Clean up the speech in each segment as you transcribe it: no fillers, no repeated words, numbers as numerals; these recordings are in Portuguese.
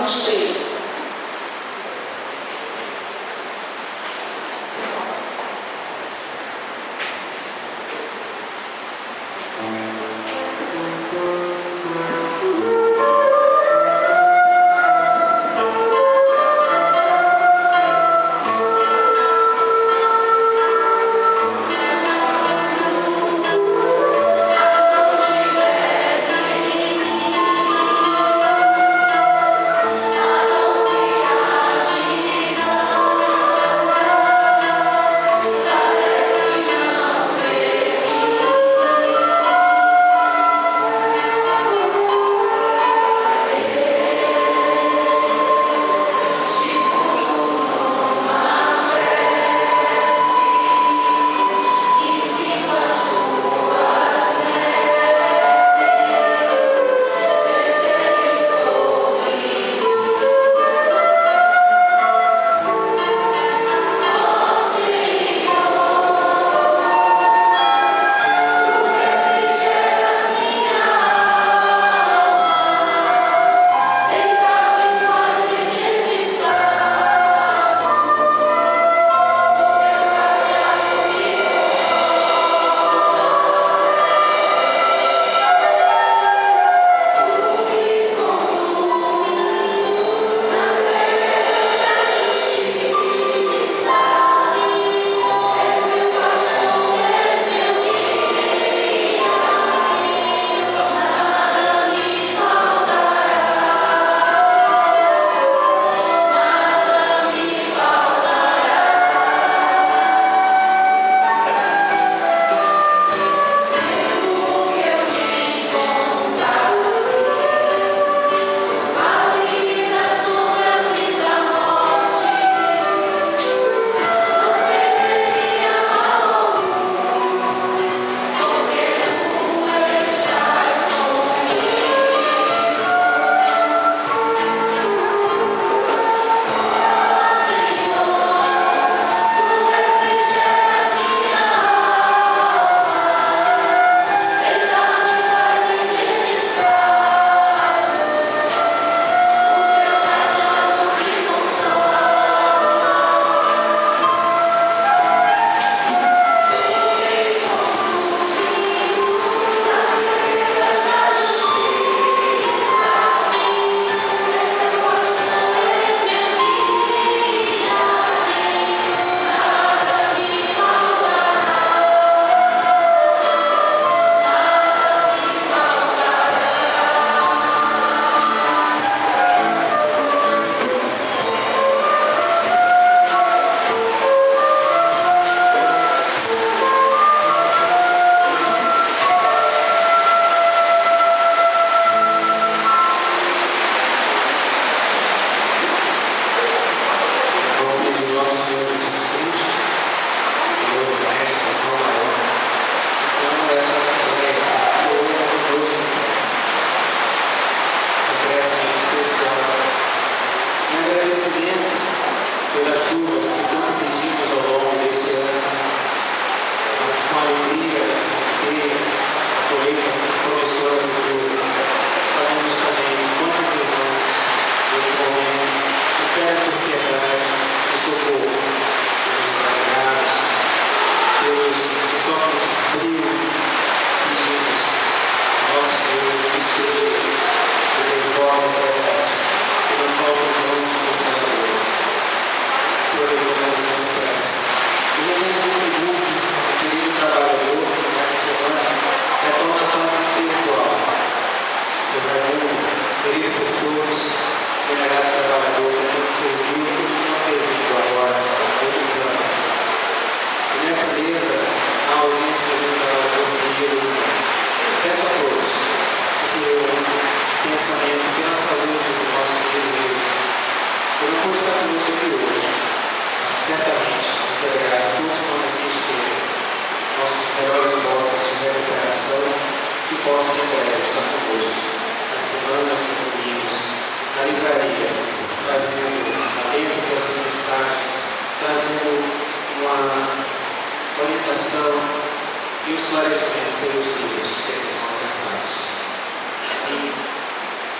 23.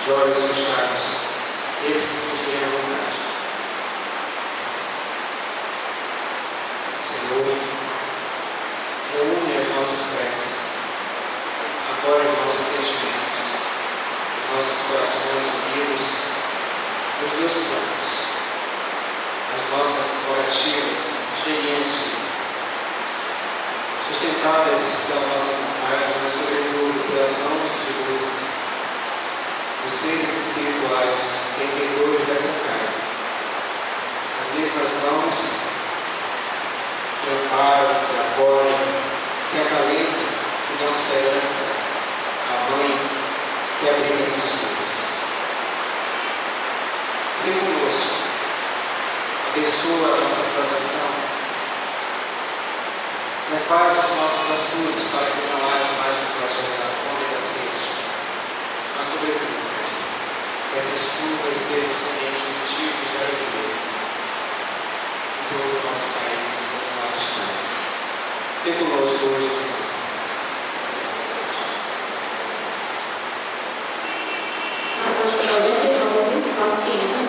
de olhos fechados, eles que se sentirem à vontade. Senhor, reúne as nossas preces, acolhe os nossos sentimentos, os nossos corações unidos nos teus planos, as nossas rogativas cheias de ti, sustentadas pela nossa vontade, mas sobretudo pelas mãos de luzes, os seres espirituais, benfeitores dessa casa, as mesmas mãos que amparam, que acolhem, que acalentam, que dão esperança à mãe que abriga seus filhos. Se conosco, abençoa a nossa plantação, refaz os nossos açudes para que não haja mais contagião da fome e da sede, mas sobretudo, que essas chuvas sejam somente motivos de alegria em todo o nosso país, em todo o nosso estado. Se conosco hoje e sempre. Paciência.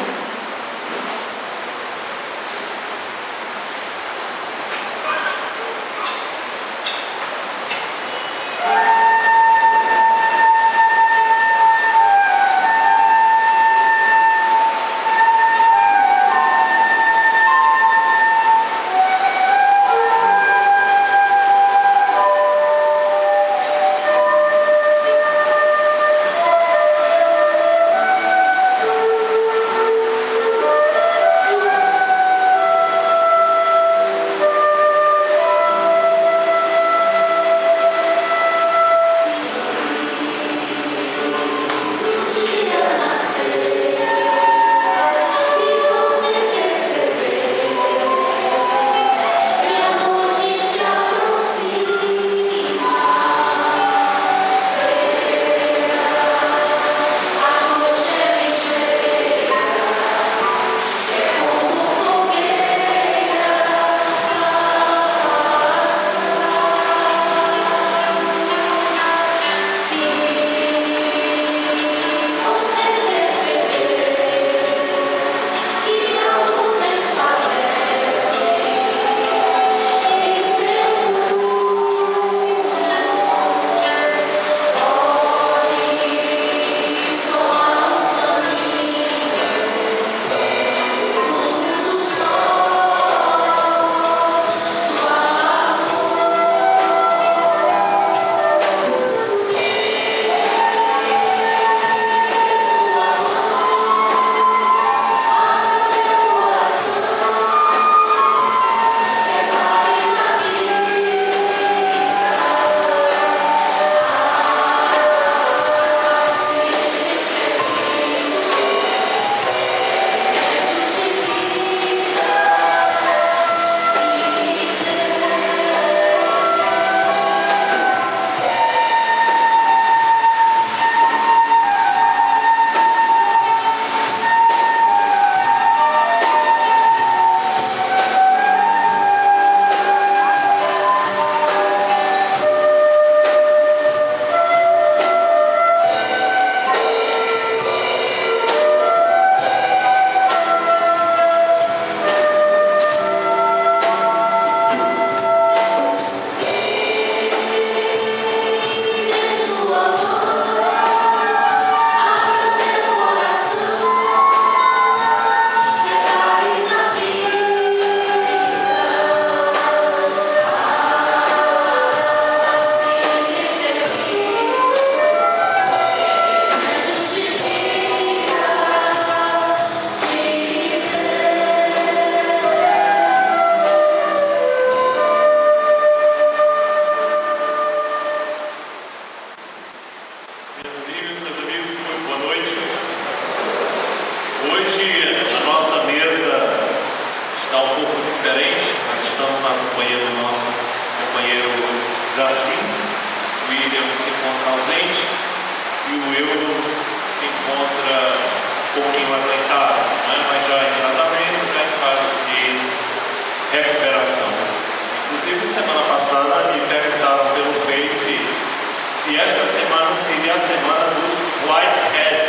se esta semana seria a semana dos Whiteheads,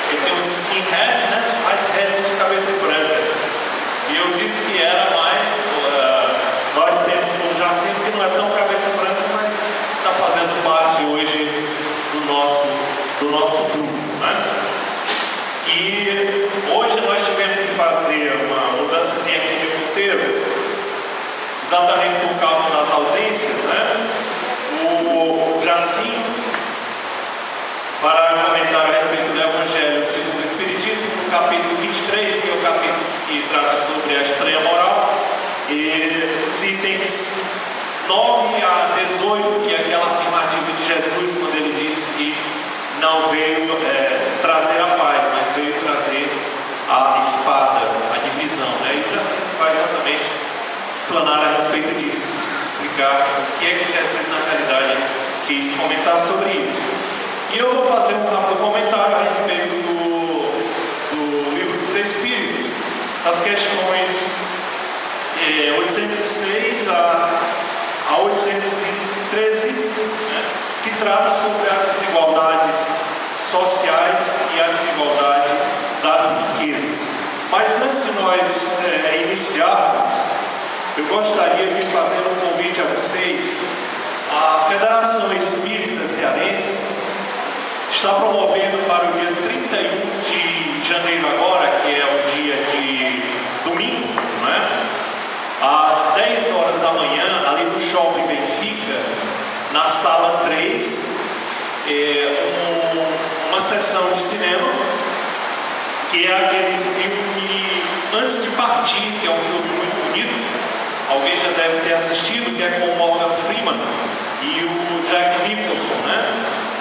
porque tem os skinheads, né? E hoje nós tivemos que fazer uma mudançazinha aqui de roteiro, exatamente por causa das ausências, né? O Jacim, para comentar a respeito do Evangelho segundo o Espiritismo, no capítulo 23, que é o capítulo que trata sobre a estranha moral, e os itens 9 a 18, que é aquela afirmativa de Jesus, quando ele disse que não veio trazer a paz, mas veio trazer a espada, a divisão, né? E assim vai exatamente explanar a respeito disso, explicar o que é que Jesus na realidade quis comentar sobre isso. E eu vou fazer um rápido comentário a respeito do Livro dos Espíritos, as questões 806 a 813, né, que trata sobre as desigualdades sociais e a desigualdade das riquezas. Mas antes de nós iniciarmos, eu gostaria de fazer um convite a vocês. A Federação Espírita Cearense está promovendo para o dia 31 de janeiro agora, que é o dia de domingo, não é? Às 10 horas da manhã, ali no Shopping Benfica, na sala 3, uma sessão de cinema, que é aquele filme Antes de Partir, que é um filme muito bonito, alguém já deve ter assistido, que é com o Morgan Freeman e o Jack Nicholson, né?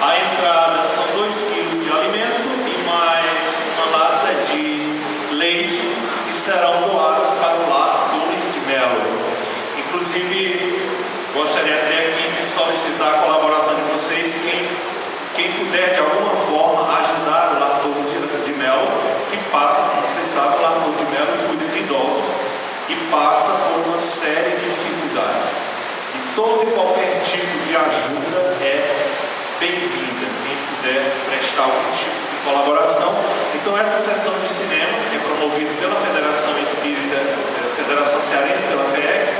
A entrada são 2 quilos de alimento e mais uma lata de leite, que serão doadas para o lar Nunes de Melo. Inclusive, gostaria até aqui de solicitar a colaboração de vocês, quem puder de alguma forma ajudar o lar Nunes de Melo, que passa, como vocês sabem, o lar Nunes de Melo cuida de idosos e passa por uma série de dificuldades. E todo e qualquer tipo de ajuda é bem-vinda, quem puder prestar algum tipo de colaboração. Então essa sessão de cinema é promovida pela Federação Espírita, Federação Cearense, pela FEEC,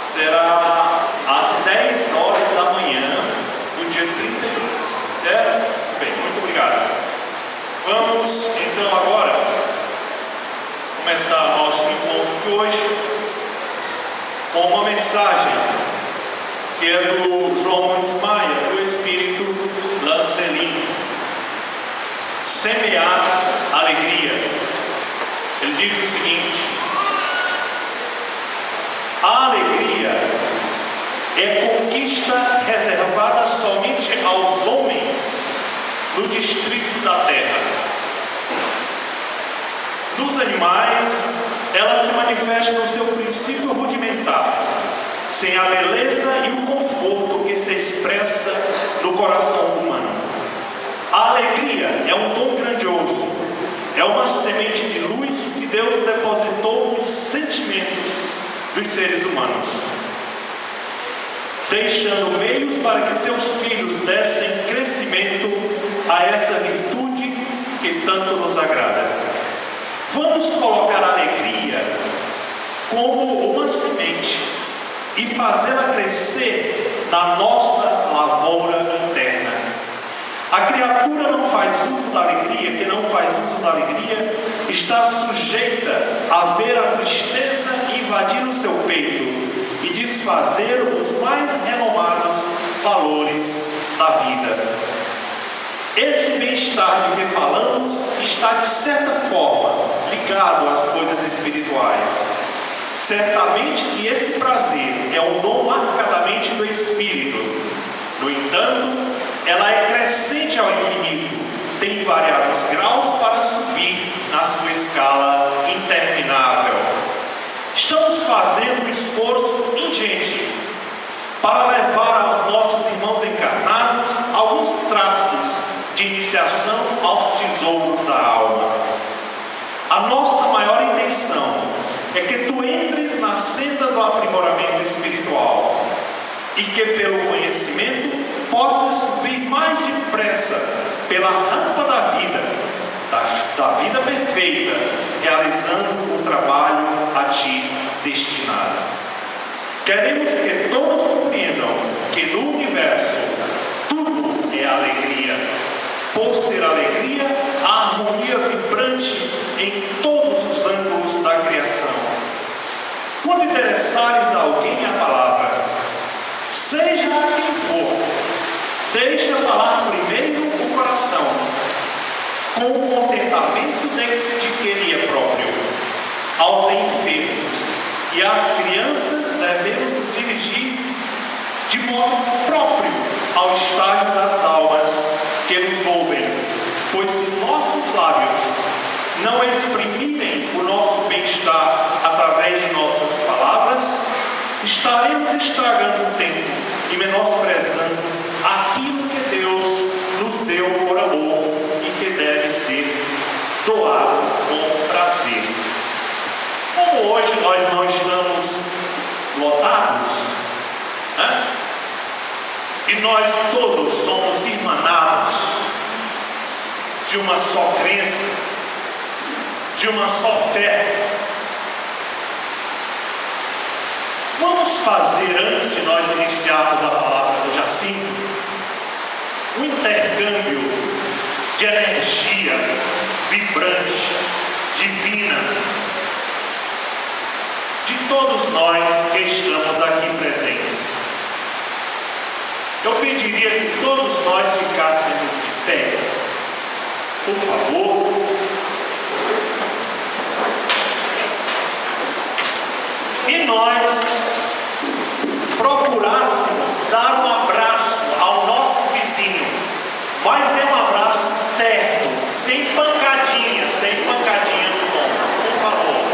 será às 10 horas da manhã do dia 31, certo? Bem, muito obrigado. Vamos então agora começar nosso encontro de hoje com uma mensagem que é do João Nunes Maia, do Espírito Lancelin. Semear alegria. Ele diz o seguinte: a alegria é conquista reservada somente aos homens no distrito da terra. Nos animais, ela se manifesta no seu princípio rudimentar, sem a beleza e o conforto que se expressa no coração humano. A alegria é um dom grandioso, é uma semente de luz que Deus depositou nos sentimentos dos seres humanos, deixando meios para que seus filhos dessem crescimento a essa virtude que tanto nos agrada. Vamos colocar a alegria como uma semente e fazê-la crescer na nossa lavoura interna. A criatura não faz uso da alegria, que não faz uso da alegria, está sujeita a ver a tristeza invadir o seu peito e desfazer os mais renomados valores da vida. Esse bem-estar de que falamos está, de certa forma, ligado às coisas espirituais. Certamente que esse prazer é um dom marcadamente do Espírito. No entanto, ela é crescente ao infinito, tem variados graus para subir na sua escala interminável. Estamos fazendo um esforço ingente para levar aos nossos irmãos encarnados alguns traços de iniciação aos tesouros da alma. A nossa maior intenção é que tu entres na senda do aprimoramento espiritual e que pelo conhecimento possas subir mais depressa pela rampa da vida, da vida perfeita, realizando o trabalho a ti destinado. Queremos que todos compreendam que no universo tudo é alegria. Por ser alegria, a harmonia vibrante e as crianças devemos nos dirigir de modo próprio ao estágio das almas que nos ouvem, pois se nossos lábios não exprimirem o nosso bem-estar através de nossas palavras, estaremos estragando o tempo e menosprezando aquilo que Deus nos deu por amor e que deve ser doado com prazer. Como hoje nós não estamos lotados, né? E nós todos somos irmanados de uma só crença, de uma só fé, vamos fazer, antes de nós iniciarmos a palavra do Jacinto, um intercâmbio de energia vibrante, divina, de todos nós que estamos aqui presentes. Eu pediria que todos nós ficássemos de pé, por favor. E nós procurássemos dar um abraço ao nosso vizinho, mas é um abraço terno, sem pancadinha nos ombros, por favor.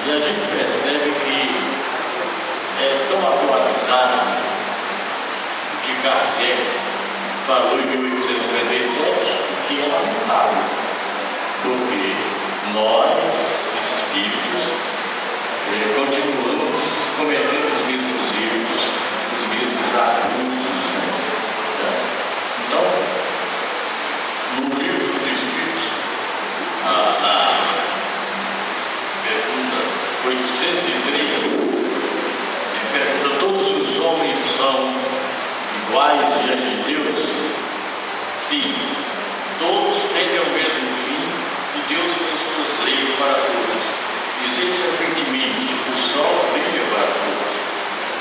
E a gente percebe que é tão atualizado que Kardec falou em 1857 que é lamentável, porque nós, espíritos, continuamos cometendo os mesmos erros, os mesmos abusos, né? Então, no livro dos Espíritos, a pergunta 803, pergunta: todos os homens são iguais diante de Deus? Sim, todos tendem ao mesmo fim e Deus fez suas leis para todos. Dizeis frequentemente: o sol brilha para todos.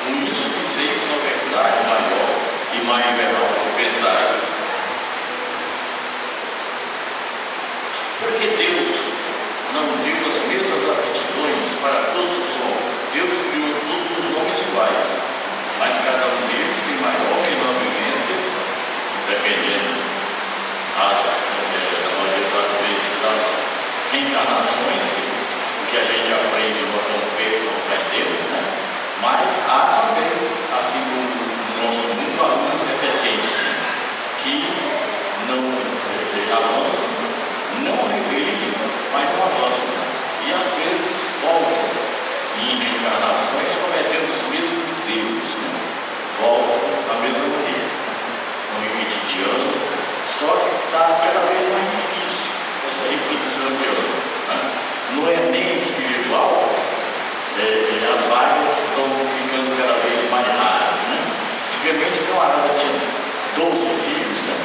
Com isso dizeis a verdade maior e mais verbal que pensar. Porque Deus não deu as mesmas aptidões para todos os homens. Deus criou todos os homens iguais, mas cada um deles tem maior ou menor vivência, dependendo na maioria das vezes das reencarnações, que a gente aprende no romper, não aprendemos, né? Mas há também, assim como no nosso mundo, alunos repetentes que não avançam, não regridem, mas não avançam. E às vezes voltam em reencarnações cometendo os mesmos erros, né? Voltam da mesma maneira, no limite de ano, só que está cada vez mais difícil essa repetição de ano, né? No Enem espiritual, as vagas estão ficando cada vez mais raras, né? Antigamente o camarada tinha 12 filhos, né?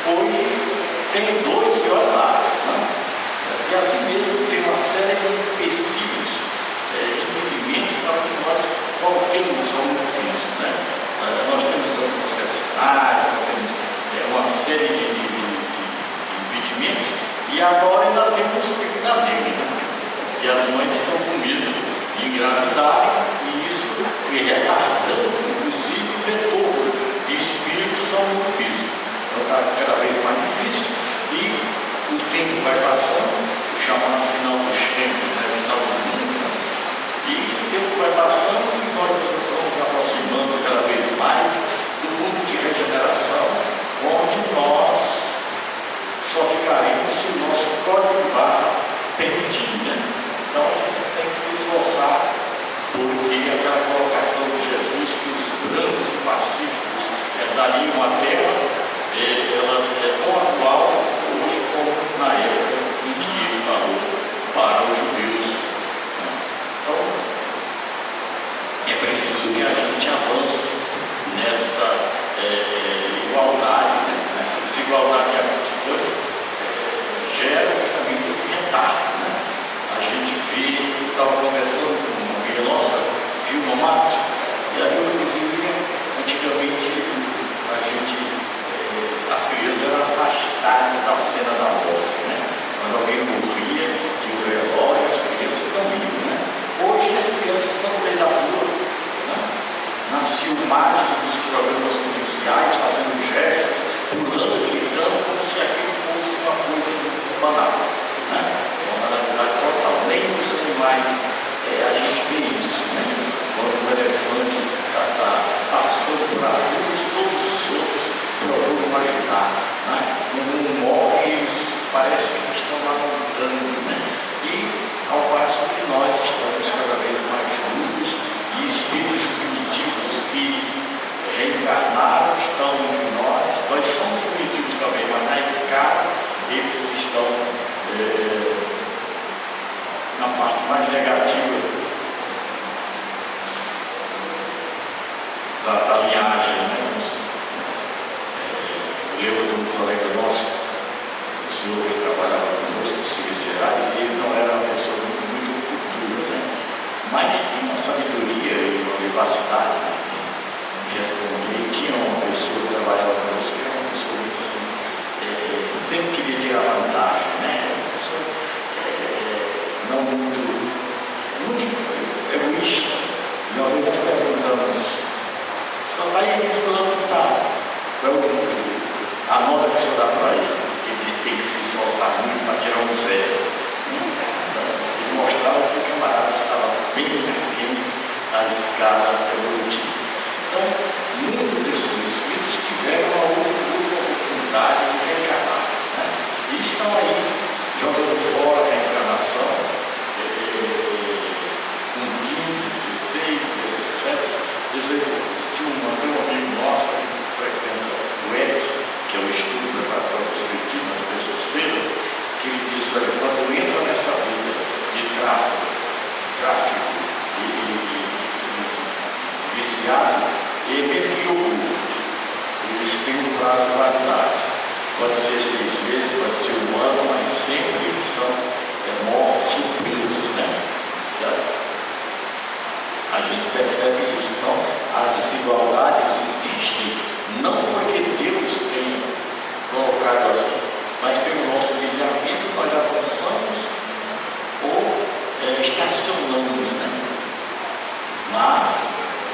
Hoje tem 2 e olha lá, né? E assim mesmo tem uma série de empecilhos, impedimentos para que nós voltemos ao mundo físico, né? Nós temos anticoncepcionais, nós temos uma série de impedimentos, e agora ainda temos o tipo da dengue, né? Que as mães estão com medo de engravidar, e isso retardando, inclusive, o retorno de espíritos ao mundo físico. Então está cada vez mais difícil, e o tempo vai passando, chamado final dos tempos, né? Final do mundo, né? E o tempo vai passando e nós estamos nos aproximando cada vez mais do mundo de regeneração, onde nós só ficaremos se o nosso código barra permitir, né? Então a gente tem que se esforçar, porque aquela colocação de Jesus que os brancos e pacíficos dariam a terra, ela é tão atual hoje como na época em que ele falou para os judeus. Então, é preciso que a gente avance nesta igualdade, né? Essa desigualdade de aptidões gera justamente esse retardo, né? A gente vê, estava conversando com uma amiga nossa, Vilma Matos, e a Vilma dizia: antigamente as crianças eram afastadas da cena da morte, né? Quando alguém morria, tinha o velório, as crianças estão indo, né? Hoje as crianças estão no meio da rua, né? Nas filmagens dos programas policiais, fazendo gestos, pulando, gritando, como se aquilo fosse uma coisa banal, né? Uma banalidade total. Nem nos animais a gente vê isso, né? Quando o elefante está passando por ajuda, todos os outros procuram ajudar, né? Quando um morre, eles parecem que estão lá lutando, né? E ao passo que nós estamos cada vez mais juntos, e espíritos primitivos que reencarnaram estão entre nós somos primitivos também, mas na escala eles estão na parte mais negativa da linhagem, né? Eu lembro de um colega nosso, o senhor que trabalhava conosco, do Serviço Gerais, e ele não era uma pessoa muito cultura, né? Mas tinha uma sabedoria e uma vivacidade, né? De responder. E tinha uma pessoa que trabalhava conosco, que era uma pessoa muito assim, sempre queria tirar vantagem, né? Uma pessoa não muito egoísta. E uma vez nós perguntamos: só está aí de fulano que está, a nota que o senhor dá para ele. Ele disse que tem que se esforçar muito para tirar um zero. Ele mostrava que o camarada estava bem aquém da escala evolutiva. Então, muitos desses espíritos tiveram uma outra oportunidade de reencarnar, né? E estão aí jogando fora a reencarnação com 15, 16, 17, 18 anos. Tinha um amigo nosso que frequenta o ET, que é o estudo preparatório perspectivo nas terças-feiras, que ele disse: olha, quando entra nessa vida de tráfico e viciado, ele é meio oculto. Eles têm um prazo de validade. Pode ser 6 meses, pode ser 1 ano, mas sempre eles são mortos ou presos, né? Certo? A gente percebe isso. Então, as desigualdades existem não porque Deus tem colocado assim, mas pelo nosso livramento nós avançamos ou estacionamos, né? Mas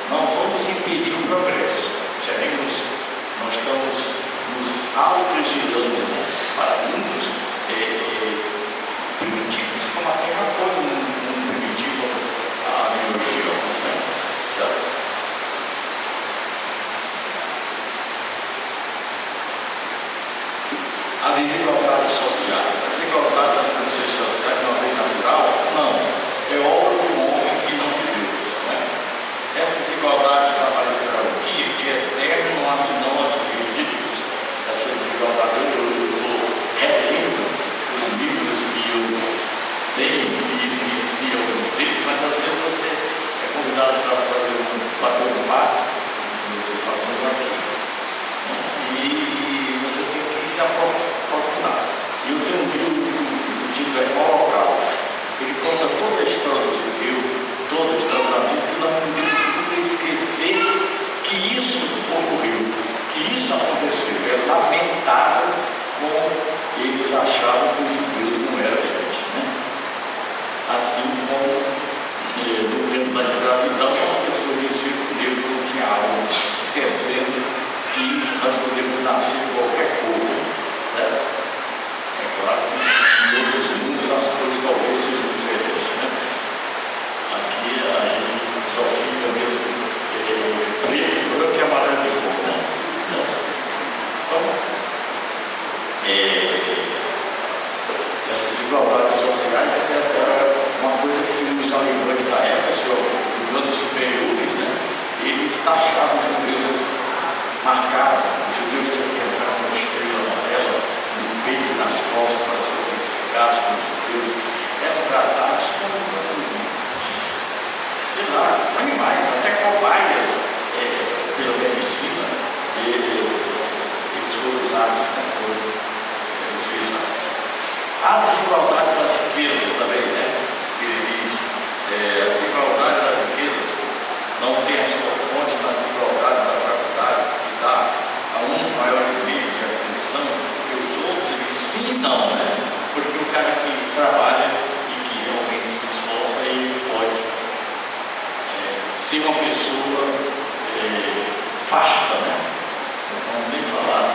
não vamos impedir o progresso. Nós estamos nos autoexilando, né? Para muitos primitivos, como a Terra foi um primitivo há milhões de anos, né? Certo? A desigualdade social. A desigualdade das condições sociais é uma lei natural? Não. É obra do homem que não de Deus, né? Essas desigualdades aparecerão aqui, de eterno não há senão as leis de Deus. Essa desigualdade, eu estou relendo os livros que eu tenho e esqueci alguns deles, mas às vezes você é convidado para fazer um papo, fazendo aqui, né? E você tem que se aprofundar. Eu tenho um livro, o título é Holocausto. Ele conta toda a história do judeu, toda a história da vida, que nós não podemos nunca esquecer que isso ocorreu, que isso aconteceu. É lamentável como eles achavam que os judeus não eram gente, né? Assim como no tempo da escravidão, as pessoas diziam que Deus não tinha alma, esquecendo que nós podemos nascer de qualquer coisa, né? É claro que em outros mundos as coisas talvez sejam diferentes, né? Aqui a gente só fica mesmo preto, branco e amarelo de fogo, né? Então, essas desigualdades sociais era uma coisa que os alemães da época, os grandes superiores, né? Eles taxavam os judeus, marcavam os judeus tinham que entrar com uma estrela amarela no peito e nas costas para serem identificados como judeus. Eram tratados como, sei lá, animais, até cobaias pela medicina. Eles foram usados, né? Foram utilizados. A desigualdade das riquezas também, né? Ele diz, a desigualdade das riquezas não tem a sua fonte na desigualdade das faculdades, que dá a uns maiores níveis de atenção que os outros. Ele sim e não, né? Porque o cara que trabalha e que realmente se esforça, ele pode ser uma pessoa fasta, né? Não vamos nem falar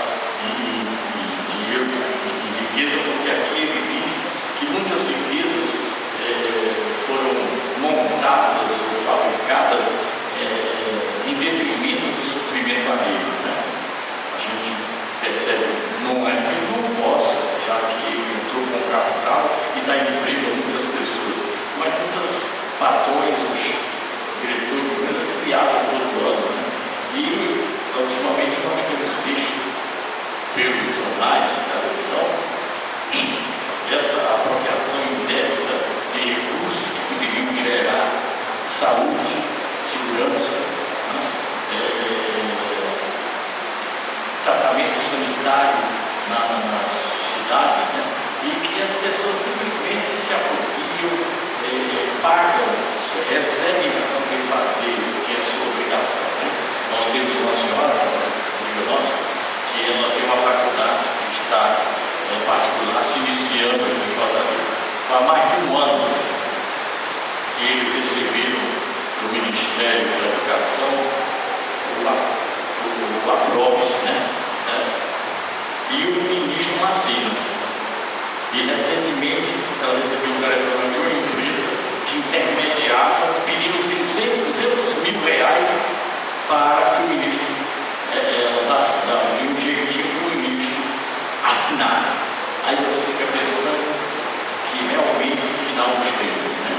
em dinheiro, em riqueza, porque aqui ele diz que muitas riquezas foram montadas ou fabricadas em detrimento do sofrimento alheio, né? A gente percebe, não é que ele não possa, já que ele entrou com capital e dá emprego a muitas pessoas, mas muitos patrões, os diretores de empresa que viajam todo ano, né? E ultimamente nós temos visto pelos jornais, televisão, essa apropriação indébita de recursos que poderiam gerar saúde, segurança, né? Tratamento sanitário nas cidades, né? E que as pessoas simplesmente se apropriam, pagam, recebem para poder fazer o que é a sua obrigação, né? Nós temos uma senhora, amiga nossa, que ela tem uma faculdade que está particular se iniciando em Fortaleza. Há mais de 1 ano que eles receberam do Ministério da Educação o APROVES, né? E o ministro não assina. E recentemente ela recebeu um telefone de uma empresa que intermediava para que o ministro de um jeitinho para o ministro assinar. Aí você fica pensando que realmente o final dos tempos, né?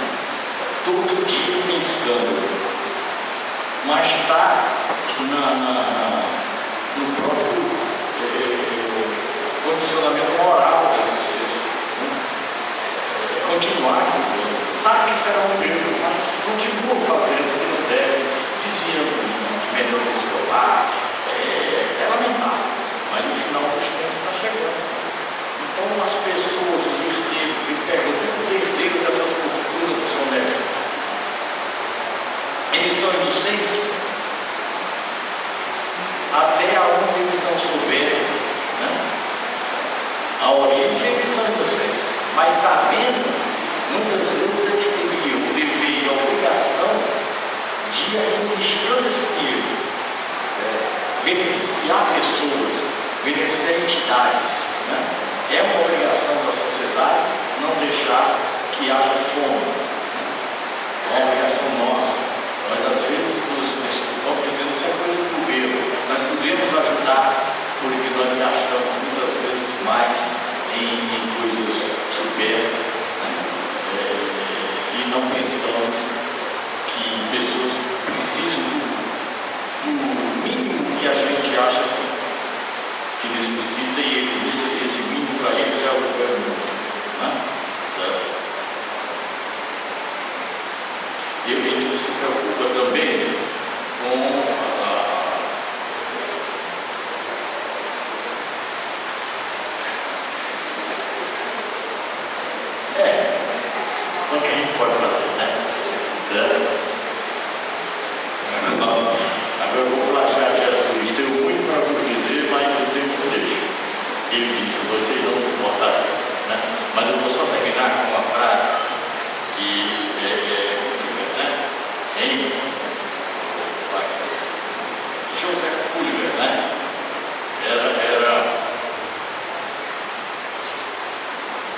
Todo dia tem escândalo, mas está no próprio condicionamento moral dessas coisas, né? Continuar cuidando, sabe que será um erro, mas continua fazendo o que não deve, dizendo que melhor escolar, é lamentável, mas o final dos tempos está chegando. Então as pessoas, os espíritos, me perguntam o verdadeiro dessas culturas desonestas. Eles são inocentes até onde eles não souberem, né? A origem eles são inocentes, mas sabendo, muitas vezes eles teriam o dever e a obrigação de administrar esse dinheiro, beneficiar pessoas, beneficiar entidades, né? É uma obrigação da sociedade não deixar que haja fome, é uma obrigação nossa. Mas às vezes nos desculpamos dizendo isso é coisa do governo. Nós podemos ajudar porque nós gastamos muitas vezes mais em coisas supérfluas, né? E não pensamos que pessoas precisam do mínimo que a gente acha que necessita, e esse mínimo para eles é o governo, né? E a gente se preocupa também com o que a gente pode fazer, né? Agora eu vou plagiar Jesus. Tenho muito para vos dizer, mas o tempo não deixa. Ele disse: vocês não se importarem, né? Mas eu vou só terminar com uma frase que José Pulver, né?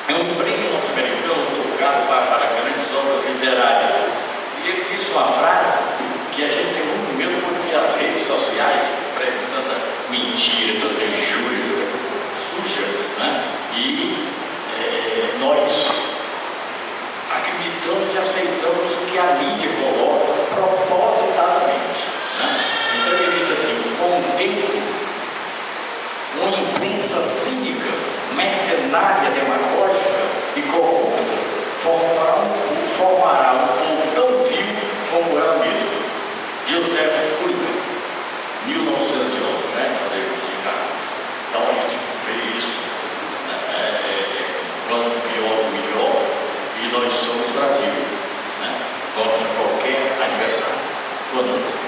É um prêmio norte-americano tocado para grandes obras literárias. E ele disse uma frase que a gente tem muito medo porque as redes sociais pregam tanta mentira, tanta injúria, tanta suja, né? E nós acreditamos e aceitamos o que a mídia coloca propositadamente, né? Então ele diz assim: com o tempo, uma imprensa cínica, mercenária, demagógica e corrupta formará um povo tão vil como ela mesma. José Pulver, 1911, né? Falei com esse cara. Então a gente vê isso, quanto pior, melhor, e nós somos Brasil, né? Contra qualquer adversário. Boa noite.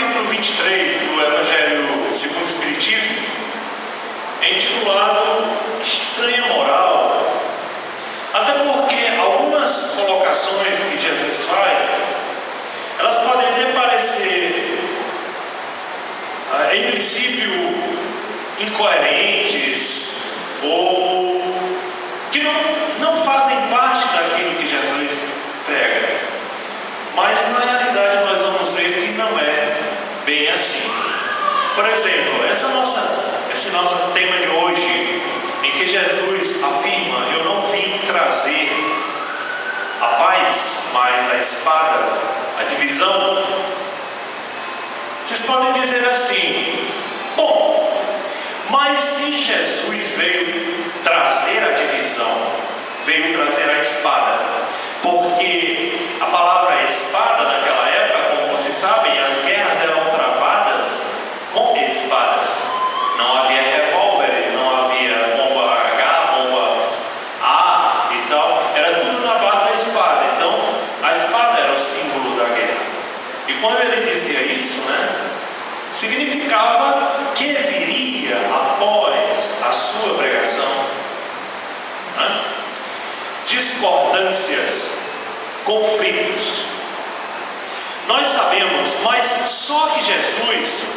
capítulo 23 do Evangelho segundo o Espiritismo é intitulado Estranha Moral, até porque algumas colocações que Jesus faz, elas podem até parecer, em princípio, incoerentes ou que não fazem parte daquilo que Jesus prega. Mas na realidade nós vamos ver que não é bem assim. Por exemplo, esse nosso tema de hoje, em que Jesus afirma: eu não vim trazer a paz, mas a espada, a divisão. Vocês podem dizer assim: bom, mas se Jesus veio trazer a divisão, veio trazer a espada, porque a palavra espada naquela época, como vocês sabem, as guerras eram travadas com espadas. Não havia revólveres, não havia bomba H, bomba A e tal. Era tudo na base da espada. Então, a espada era o símbolo da guerra. E quando ele dizia isso, significava que viria após a sua pregação discordâncias, conflitos. Nós sabemos, mas só que Jesus,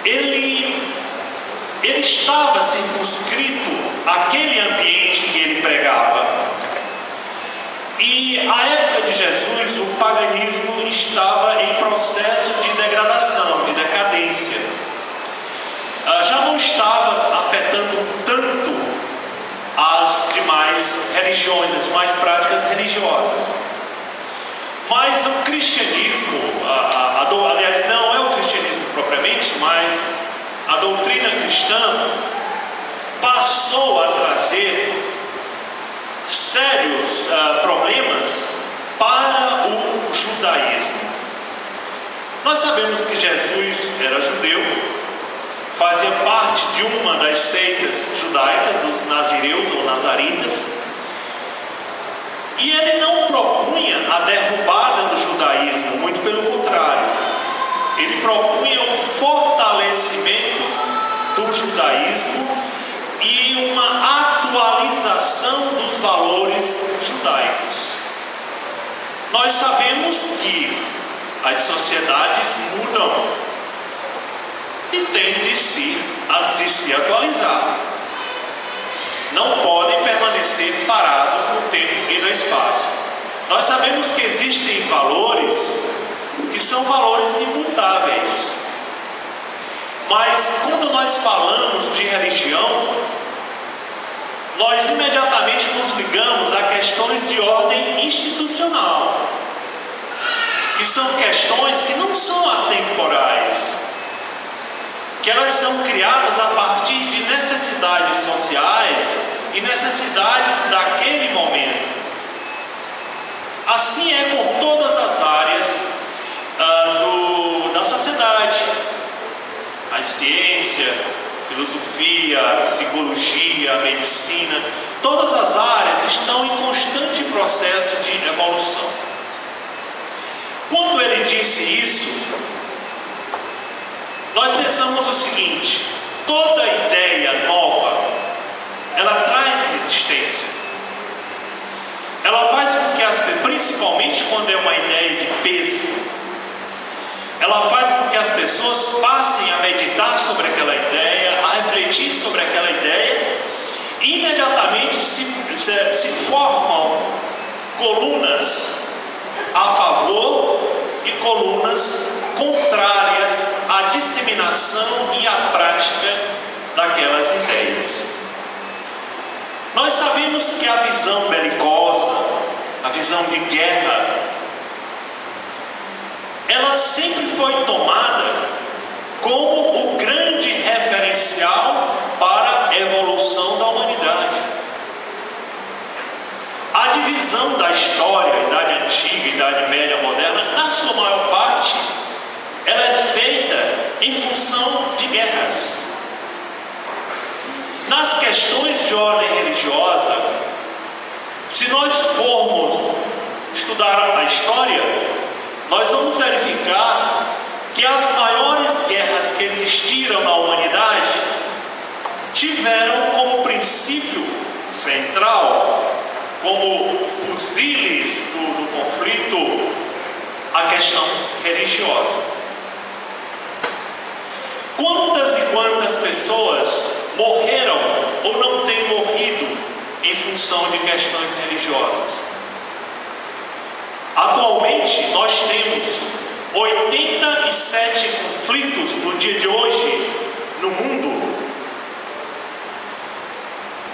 ele estava circunscrito àquele ambiente que ele pregava. E à época de Jesus, o paganismo estava em processo de degradação, de decadência. Já não estava afetando tanto as demais religiões, as demais práticas religiosas. Mas o cristianismo, aliás, não é o cristianismo propriamente, mas a doutrina cristã passou a trazer sérios problemas para o judaísmo. Nós sabemos que Jesus era judeu, fazia parte de uma das seitas judaicas, dos nazireus ou nazaritas, e ele não propunha a derrubada do judaísmo, muito pelo contrário, ele propunha o fortalecimento do judaísmo e uma atualização dos valores judaicos. Nós sabemos que as sociedades mudam e têm de se atualizar. Não podem permanecer parados no tempo e no espaço. Nós sabemos que existem valores que são valores imutáveis. Mas quando nós falamos de religião, nós imediatamente nos ligamos a questões de ordem institucional, que são questões que não são atemporais, que elas são criadas a partir de necessidades sociais e necessidades daquele momento. Assim é com todas as áreas da sociedade. A ciência, filosofia, psicologia, medicina, todas as áreas estão em constante processo de evolução. Quando ele disse isso, nós pensamos o seguinte: toda ideia nova, ela traz resistência. Ela faz com que principalmente quando é uma ideia de peso, ela faz com que as pessoas passem a meditar sobre aquela ideia, a refletir sobre aquela ideia, e imediatamente se formam colunas a favor e colunas contrárias à disseminação e à prática daquelas ideias. Nós sabemos que a visão belicosa, a visão de guerra, ela sempre foi tomada como o grande referencial para a evolução da humanidade. A divisão da história, Idade Antiga, Idade Média, Moderna, na sua maior parte, ela é feita em função de guerras. Nas questões de ordem religiosa, se nós formos estudar a história, nós vamos verificar que que as maiores guerras que existiram na humanidade tiveram como princípio central, como os íris do conflito, a questão religiosa. Quantas e quantas pessoas morreram ou não têm morrido em função de questões religiosas? Atualmente nós temos 87 conflitos no dia de hoje no mundo,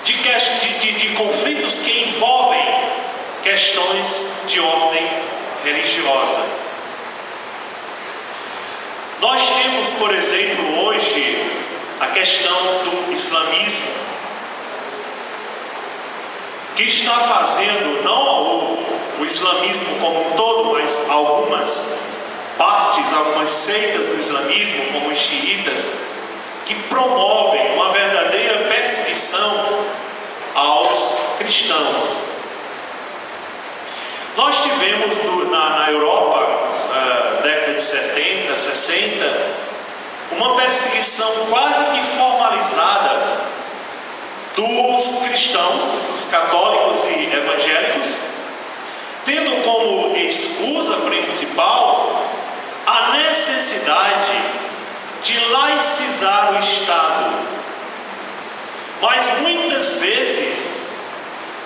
de conflitos que envolvem questões de ordem religiosa. Nós temos, por exemplo, hoje a questão do islamismo, que está fazendo, não o islamismo como um todo, mas algumas partes, algumas seitas do islamismo, como os xiitas, que promovem uma verdadeira perseguição aos cristãos. Nós tivemos na Europa, década de 70, 60, uma perseguição quase que formalizada dos cristãos, dos católicos e evangélicos, tendo como excusa principal a necessidade de laicizar o Estado. Mas muitas vezes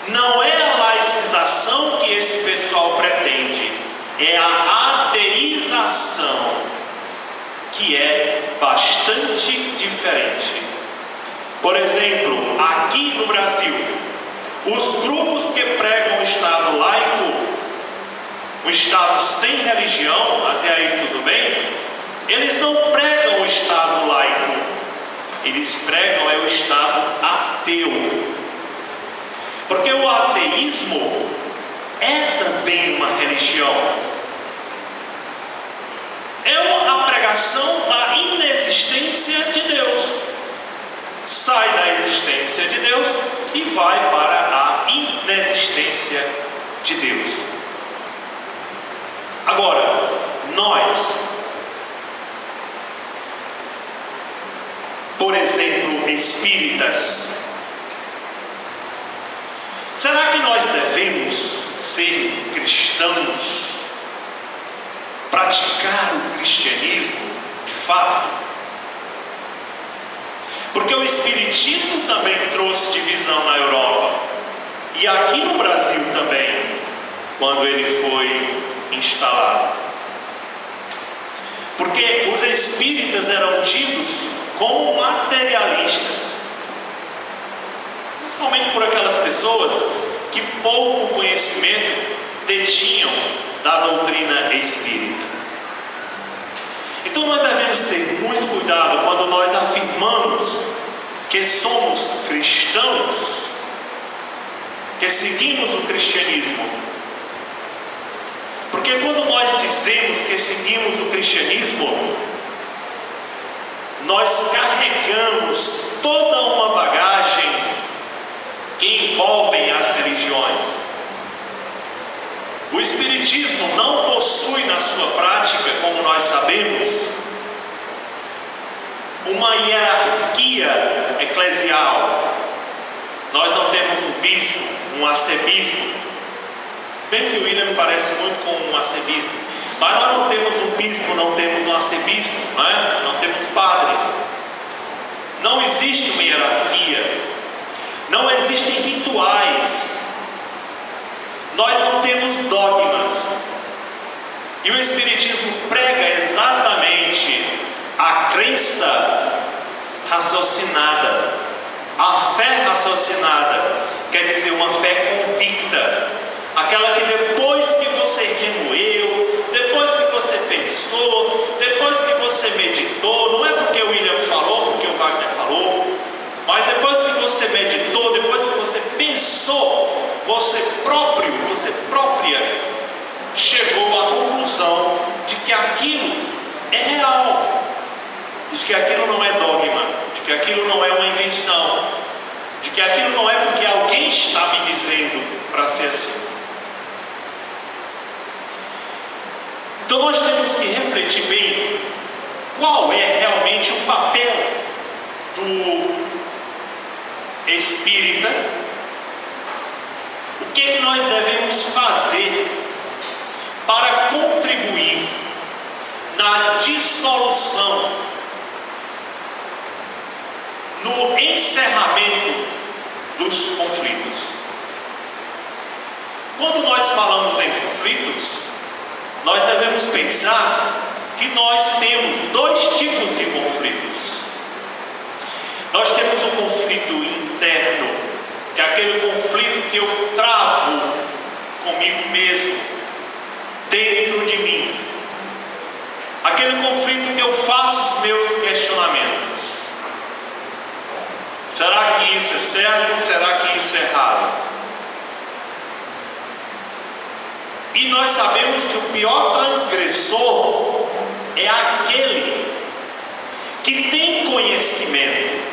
não é a laicização que esse pessoal pretende, é a ateização, que é bastante diferente. Por exemplo, aqui no Brasil, os grupos que pregam o Estado laico, o Estado sem religião, até aí tudo bem, eles não pregam o Estado laico, eles pregam o Estado ateu. Porque o ateísmo é também uma religião. É a pregação da inexistência de Deus. Sai da existência de Deus e vai para a inexistência de Deus. Agora, nós, por exemplo, espíritas, será que nós devemos ser cristãos, praticar o cristianismo de fato? Porque o espiritismo também trouxe divisão na Europa e aqui no Brasil também, quando ele foi instalado. Porque os espíritas eram tidos como materialistas, principalmente por aquelas pessoas que pouco conhecimento detinham da doutrina espírita. Então nós devemos ter muito cuidado quando nós afirmamos que somos cristãos, que seguimos o cristianismo. Porque quando nós dizemos que seguimos o cristianismo, nós carregamos toda uma bagagem que envolve as religiões. O espiritismo não possui na sua prática, como nós sabemos, uma hierarquia eclesial. Nós não temos um bispo, um arcebispo. Bem que o William parece muito com um arcebispo, mas nós não temos um bispo, não temos um arcebispo, não temos padre. Não existe uma hierarquia, não existem rituais, nós não temos dogmas. E o Espiritismo prega exatamente a crença raciocinada, a fé raciocinada, quer dizer, uma fé convicta, aquela que depois que você remoeu, depois que você pensou, depois que você meditou, não é porque o William falou, porque o Wagner falou, mas depois que você meditou, depois que você pensou, você própria chegou à conclusão de que aquilo é real, de que aquilo não é dogma, de que aquilo não é uma invenção, de que aquilo não é porque alguém está me dizendo para ser assim. Então nós temos que refletir bem qual é realmente o papel do espírita, o que nós devemos fazer para contribuir na dissolução, no encerramento dos conflitos. Quando nós falamos em conflitos, nós devemos pensar que nós temos dois tipos de conflitos. Nós temos um conflito interno, que é aquele conflito que eu travo comigo mesmo, dentro de mim. Aquele conflito que eu faço os meus questionamentos. Será que isso é certo? Será que isso é errado? E nós sabemos que o pior transgressor é aquele que tem conhecimento.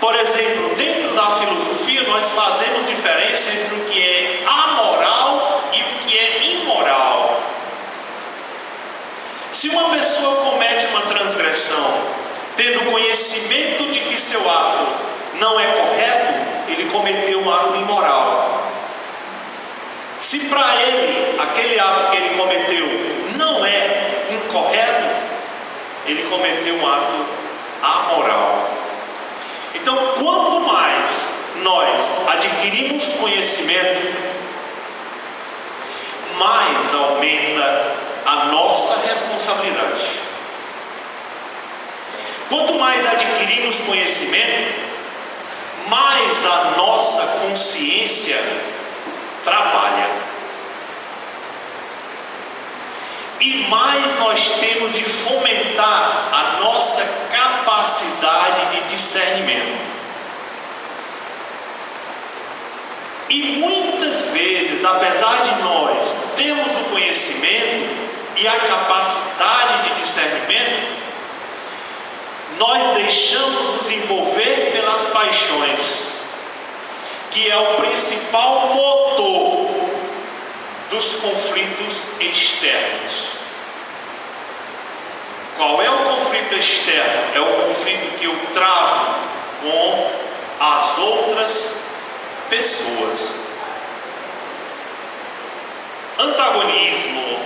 Por exemplo, dentro da filosofia nós fazemos diferença entre o que é amoral e o que é imoral. Se uma pessoa comete uma transgressão, tendo conhecimento de que seu ato não é correto, ele cometeu um ato imoral. Se para ele, aquele ato que ele cometeu não é incorreto, ele cometeu um ato amoral. Então, quanto mais nós adquirimos conhecimento, mais aumenta a nossa responsabilidade. Quanto mais adquirimos conhecimento, mais a nossa consciência trabalha. E mais nós temos de fomentar a nossa capacidade de discernimento. E muitas vezes, apesar de nós termos o conhecimento e a capacidade de discernimento, nós deixamos nos envolver pelas paixões, que é o principal motor dos conflitos externos. Qual é o conflito externo? É o conflito que eu travo com as outras pessoas. Antagonismo,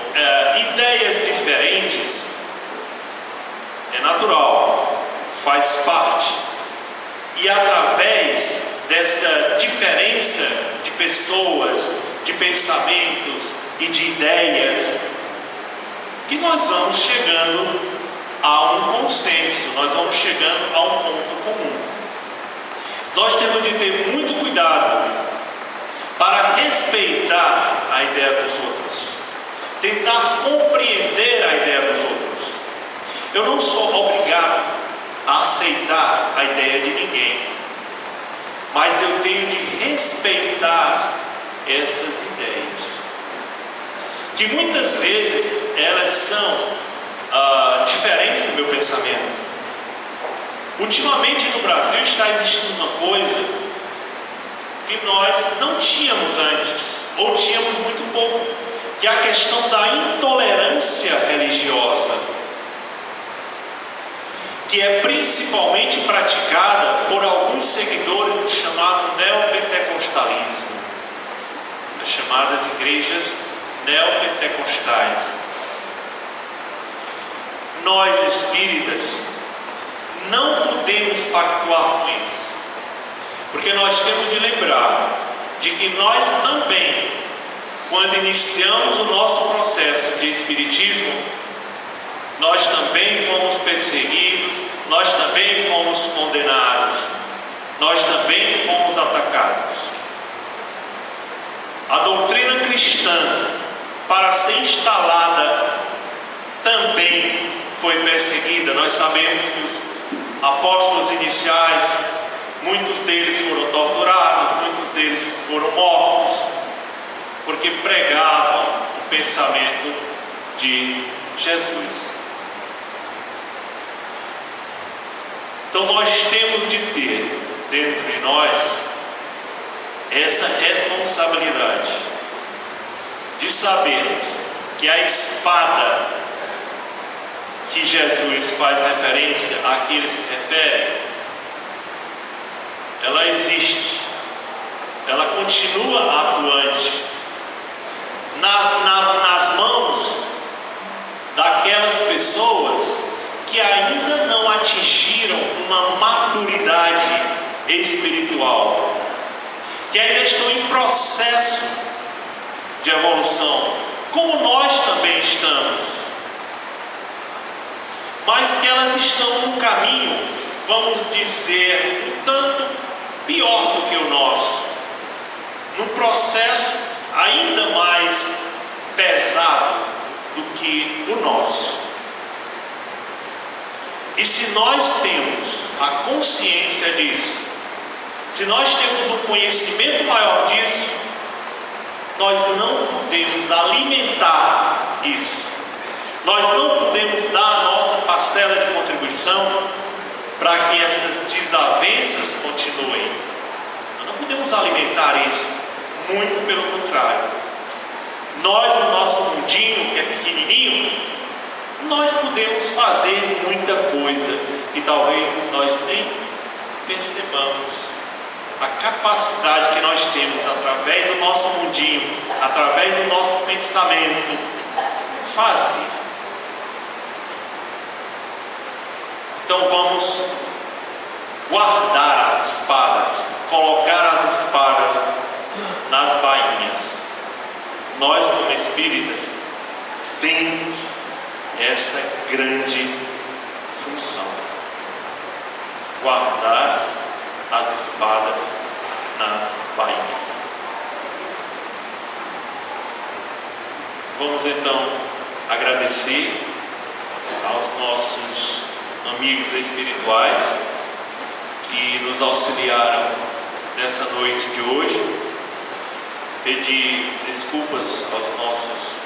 ideias diferentes, é natural, faz parte. E através dessa diferença de pessoas, de pensamentos e de ideias, que nós vamos chegando a um consenso, nós vamos chegando a um ponto comum. Nós temos de ter muito cuidado para respeitar a ideia dos outros, tentar compreender a ideia dos outros. Eu não sou obrigado a aceitar a ideia de ninguém, mas eu tenho de respeitar essas ideias, que muitas vezes elas são diferentes do meu pensamento. Ultimamente no Brasil está existindo uma coisa que nós não tínhamos antes, ou tínhamos muito pouco, que é a questão da intolerância religiosa, que é principalmente praticada por alguns seguidores do chamado neopentecostalismo, as chamadas igrejas neopentecostais. Nós espíritas não podemos pactuar com isso, porque nós temos de lembrar de que nós também, quando iniciamos o nosso processo de espiritismo, nós também fomos perseguidos, nós também fomos condenados, nós também fomos atacados. A doutrina cristã, para ser instalada, também foi perseguida. Nós sabemos que os apóstolos iniciais, muitos deles foram torturados, muitos deles foram mortos, porque pregavam o pensamento de Jesus. Então nós temos de ter dentro de nós essa responsabilidade de sabermos que a espada Jesus faz referência a que ele se refere, ela existe, ela continua atuante nas mãos daquelas pessoas que ainda não atingiram uma maturidade espiritual, que ainda estão em processo de evolução, como nós também estamos, mas que elas estão num caminho, vamos dizer, um tanto pior do que o nosso, num processo ainda mais pesado do que o nosso. E se nós temos a consciência disso, se nós temos um conhecimento maior disso, nós não podemos alimentar isso. Nós não podemos dar a nossa parcela de contribuição para que essas desavenças continuem. Nós não podemos alimentar isso, muito pelo contrário. Nós, no nosso mundinho, que é pequenininho, nós podemos fazer muita coisa que talvez nós nem percebamos. A capacidade que nós temos através do nosso mundinho, através do nosso pensamento, fazer. Então vamos guardar as espadas, colocar as espadas nas bainhas. Nós, como espíritas, temos essa grande função: guardar as espadas nas bainhas. Vamos então agradecer aos nossos amigos espirituais que nos auxiliaram nessa noite de hoje. Pedir desculpas aos nossos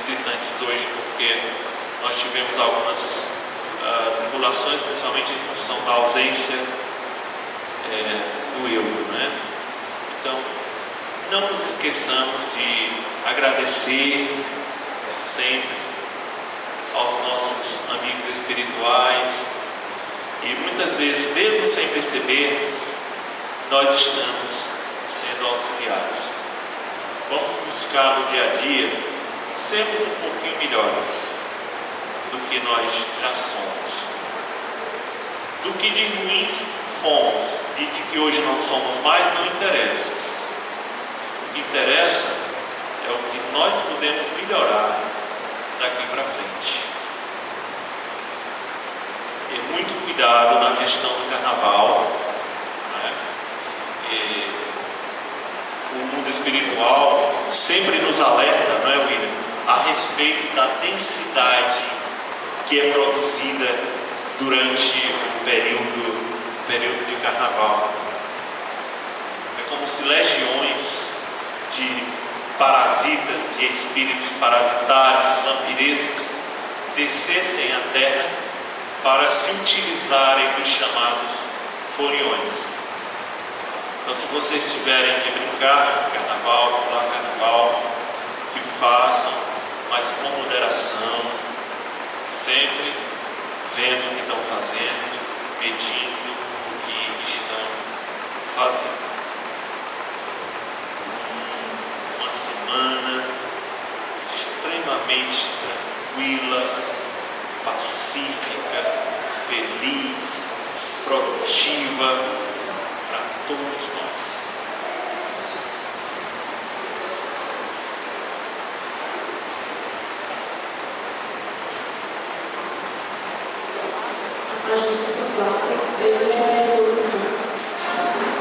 visitantes hoje, porque nós tivemos algumas tribulações, principalmente em função da ausência do euro, né? Então, não nos esqueçamos de agradecer sempre aos nossos amigos espirituais, e muitas vezes, mesmo sem perceber, nós estamos sendo auxiliados. Vamos buscar no dia a dia sermos um pouquinho melhores do que nós já somos, do que de ruins fomos e de que hoje não somos mais, não interessa. O que interessa é o que nós podemos melhorar daqui para frente. Ter muito cuidado na questão do carnaval, né? E o mundo espiritual sempre nos alerta, não é, William, a respeito da densidade que é produzida durante o período de carnaval. É como se legiões de parasitas, de espíritos parasitários, vampirescos, descessem à terra para se utilizarem dos chamados foliões. Então, se vocês tiverem que brincar carnaval, pular carnaval, que façam, mas com moderação, sempre vendo o que estão fazendo, medindo o que estão fazendo. Uma semana extremamente tranquila, pacífica, feliz, produtiva para todos nós. A página 104, período de revolução. Amen.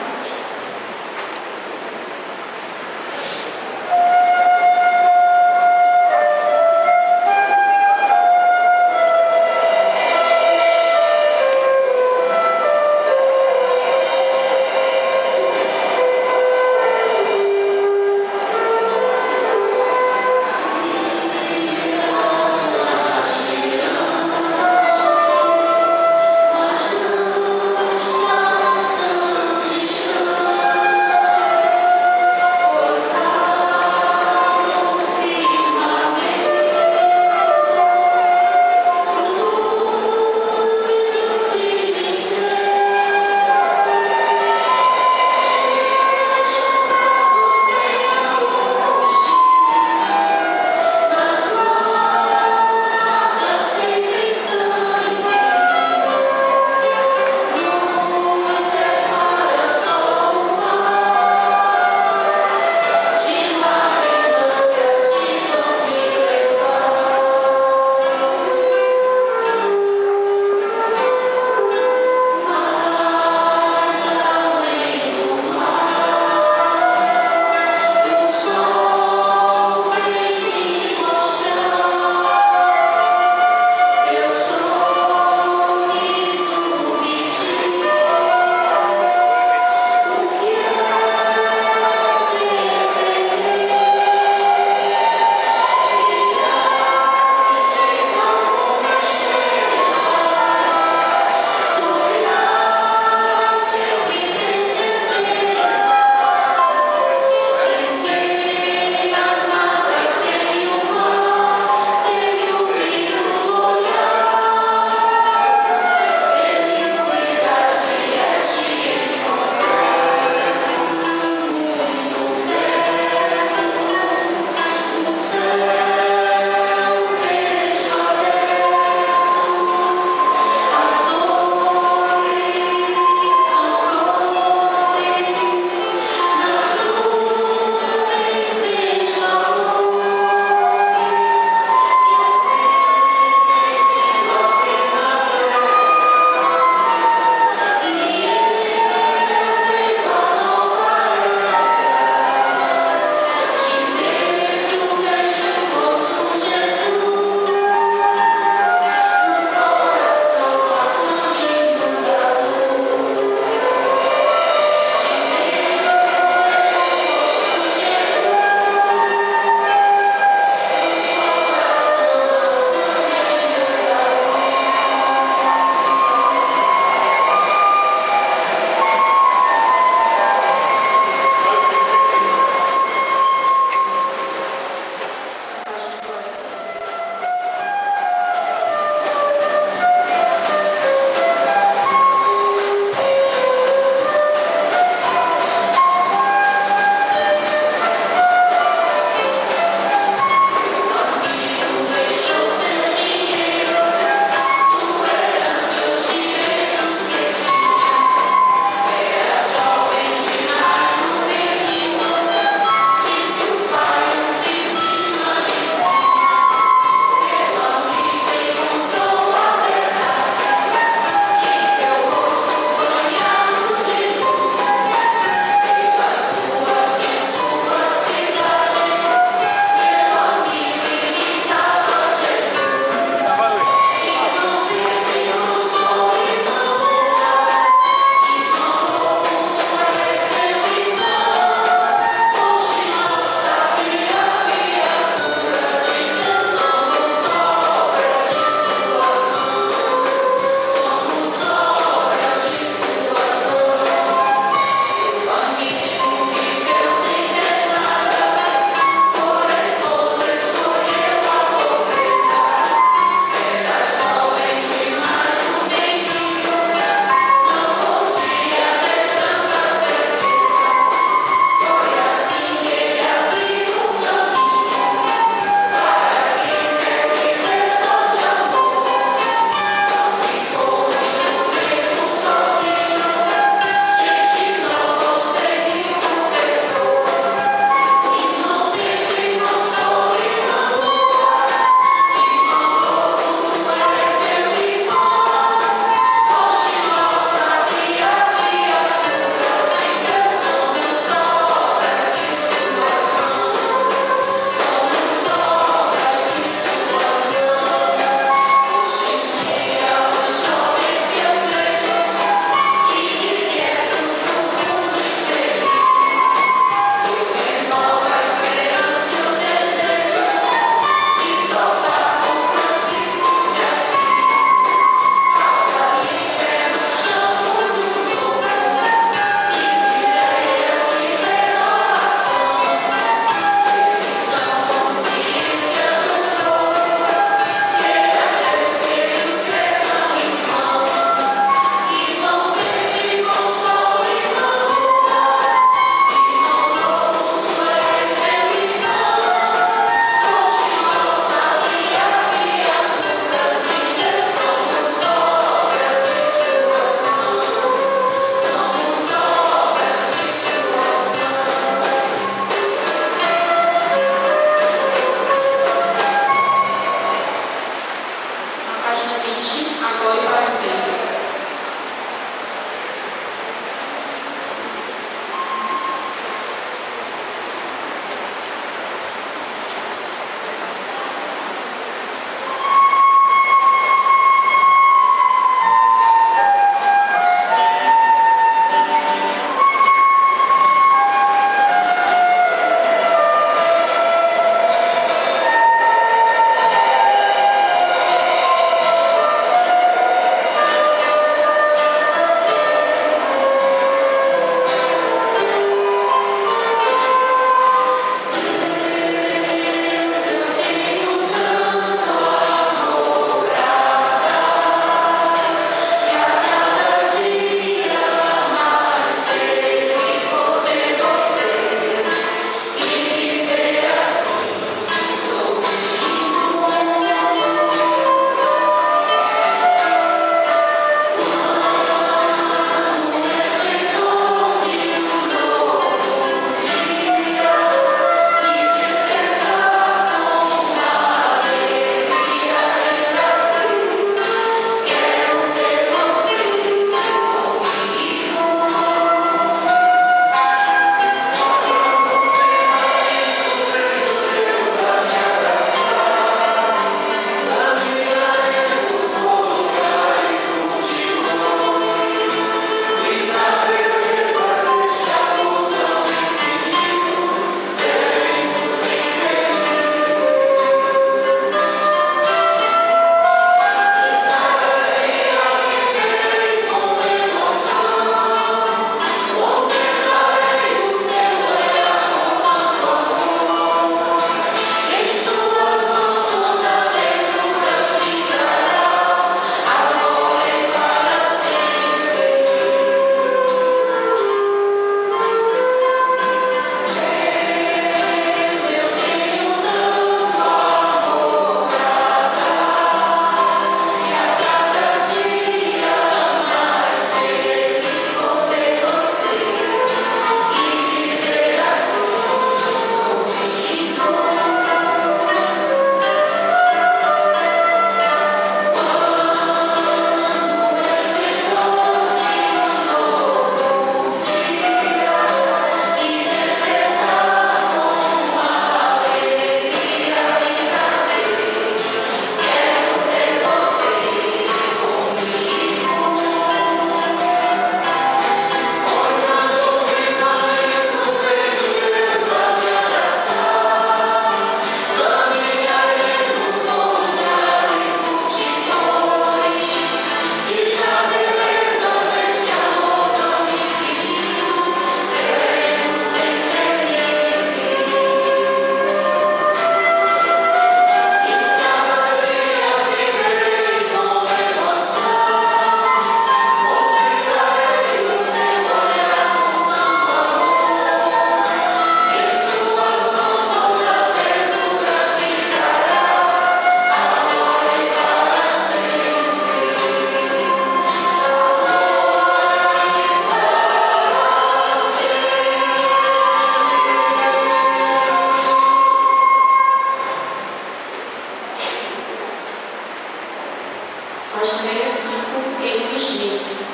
Mas também assim, ele nos disse: